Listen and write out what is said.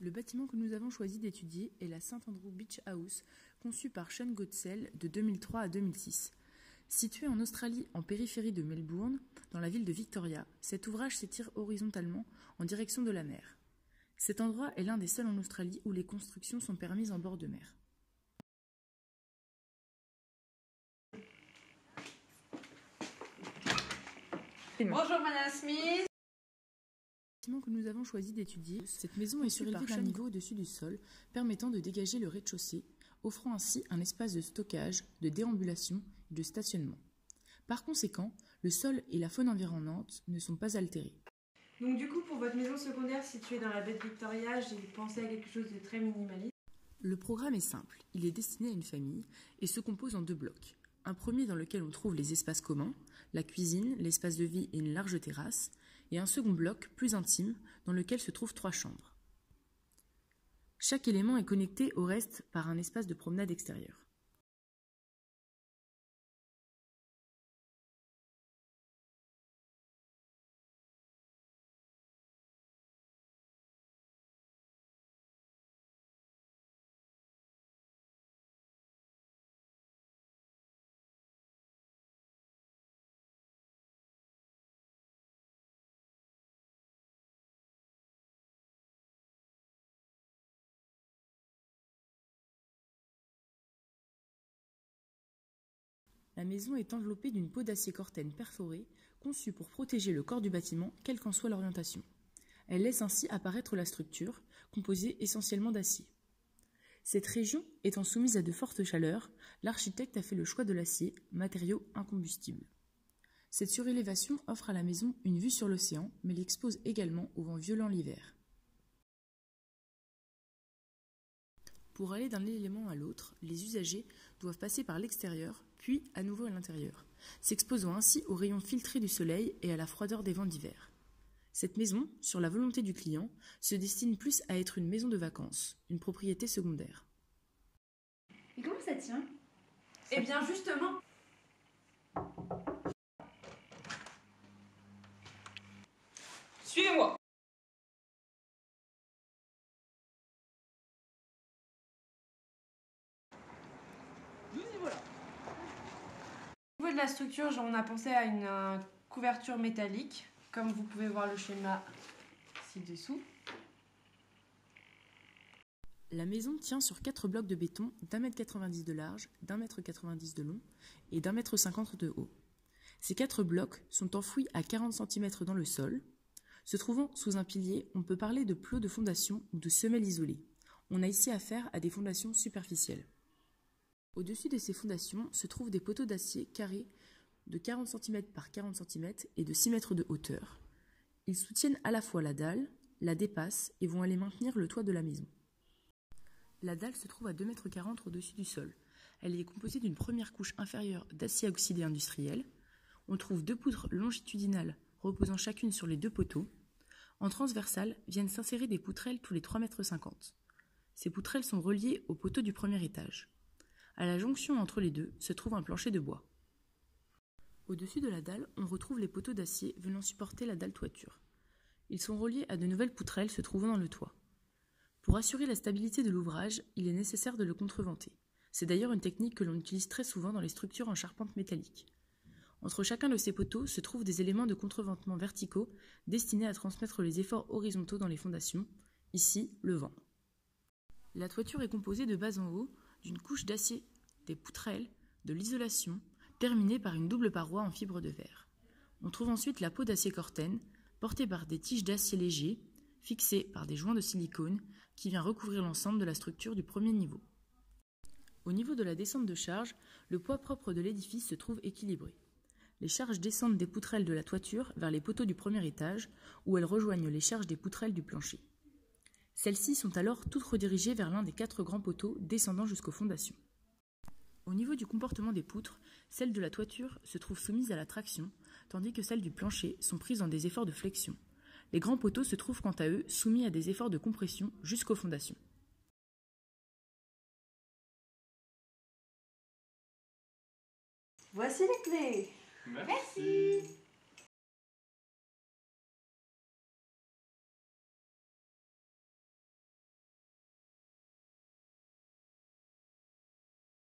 Le bâtiment que nous avons choisi d'étudier est la St Andrew Beach House, conçue par Sean Godsell de 2003 à 2006. Situé en Australie, en périphérie de Melbourne, dans la ville de Victoria, cet ouvrage s'étire horizontalement en direction de la mer. Cet endroit est l'un des seuls en Australie où les constructions sont permises en bord de mer. Bonjour Madame Smith. Le bâtiment que nous avons choisi d'étudier, cette maison est surélevée d'un niveau au-dessus du sol, permettant de dégager le rez-de-chaussée, offrant ainsi un espace de stockage, de déambulation et de stationnement. Par conséquent, le sol et la faune environnante ne sont pas altérés. Donc du coup, pour votre maison secondaire située dans la baie de Victoria, j'ai pensé à quelque chose de très minimaliste. Le programme est simple, il est destiné à une famille et se compose en deux blocs. Un premier dans lequel on trouve les espaces communs, la cuisine, l'espace de vie et une large terrasse, et un second bloc plus intime dans lequel se trouvent 3 chambres. Chaque élément est connecté au reste par un espace de promenade extérieur. La maison est enveloppée d'une peau d'acier corten perforée, conçue pour protéger le corps du bâtiment, quelle qu'en soit l'orientation. Elle laisse ainsi apparaître la structure, composée essentiellement d'acier. Cette région étant soumise à de fortes chaleurs, l'architecte a fait le choix de l'acier, matériau incombustible. Cette surélévation offre à la maison une vue sur l'océan, mais l'expose également au vent violent l'hiver. Pour aller d'un élément à l'autre, les usagers doivent passer par l'extérieur, puis à nouveau à l'intérieur, s'exposant ainsi aux rayons filtrés du soleil et à la froideur des vents d'hiver. Cette maison, sur la volonté du client, se destine plus à être une maison de vacances, une propriété secondaire. Et comment ça tient? Eh bien justement, suivez-moi. Au niveau de la structure, on a pensé à une couverture métallique, comme vous pouvez voir le schéma ci-dessous. La maison tient sur 4 blocs de béton d'1,90 m de large, d'1,90 m de long et d'1,50 m de haut. Ces 4 blocs sont enfouis à 40 cm dans le sol. Se trouvant sous un pilier, on peut parler de plot de fondation ou de semelle isolée. On a ici affaire à des fondations superficielles. Au-dessus de ces fondations se trouvent des poteaux d'acier carrés de 40 cm par 40 cm et de 6 mètres de hauteur. Ils soutiennent à la fois la dalle, la dépassent et vont aller maintenir le toit de la maison. La dalle se trouve à 2,40 m au-dessus du sol. Elle est composée d'une première couche inférieure d'acier oxydé industriel. On trouve 2 poutres longitudinales reposant chacune sur les 2 poteaux. En transversale viennent s'insérer des poutrelles tous les 3,50 m. Ces poutrelles sont reliées aux poteaux du premier étage. À la jonction entre les deux se trouve un plancher de bois. Au-dessus de la dalle, on retrouve les poteaux d'acier venant supporter la dalle toiture. Ils sont reliés à de nouvelles poutrelles se trouvant dans le toit. Pour assurer la stabilité de l'ouvrage, il est nécessaire de le contreventer. C'est d'ailleurs une technique que l'on utilise très souvent dans les structures en charpente métallique. Entre chacun de ces poteaux se trouvent des éléments de contreventement verticaux destinés à transmettre les efforts horizontaux dans les fondations, ici le vent. La toiture est composée de bas en haut d'une couche d'acier, des poutrelles, de l'isolation, terminée par une double paroi en fibre de verre. On trouve ensuite la peau d'acier corten, portée par des tiges d'acier léger, fixées par des joints de silicone, qui vient recouvrir l'ensemble de la structure du premier niveau. Au niveau de la descente de charge, le poids propre de l'édifice se trouve équilibré. Les charges descendent des poutrelles de la toiture vers les poteaux du premier étage, où elles rejoignent les charges des poutrelles du plancher. Celles-ci sont alors toutes redirigées vers l'un des 4 grands poteaux descendant jusqu'aux fondations. Au niveau du comportement des poutres, celles de la toiture se trouvent soumises à la traction, tandis que celles du plancher sont prises dans des efforts de flexion. Les grands poteaux se trouvent quant à eux soumis à des efforts de compression jusqu'aux fondations. Voici les clés. Merci.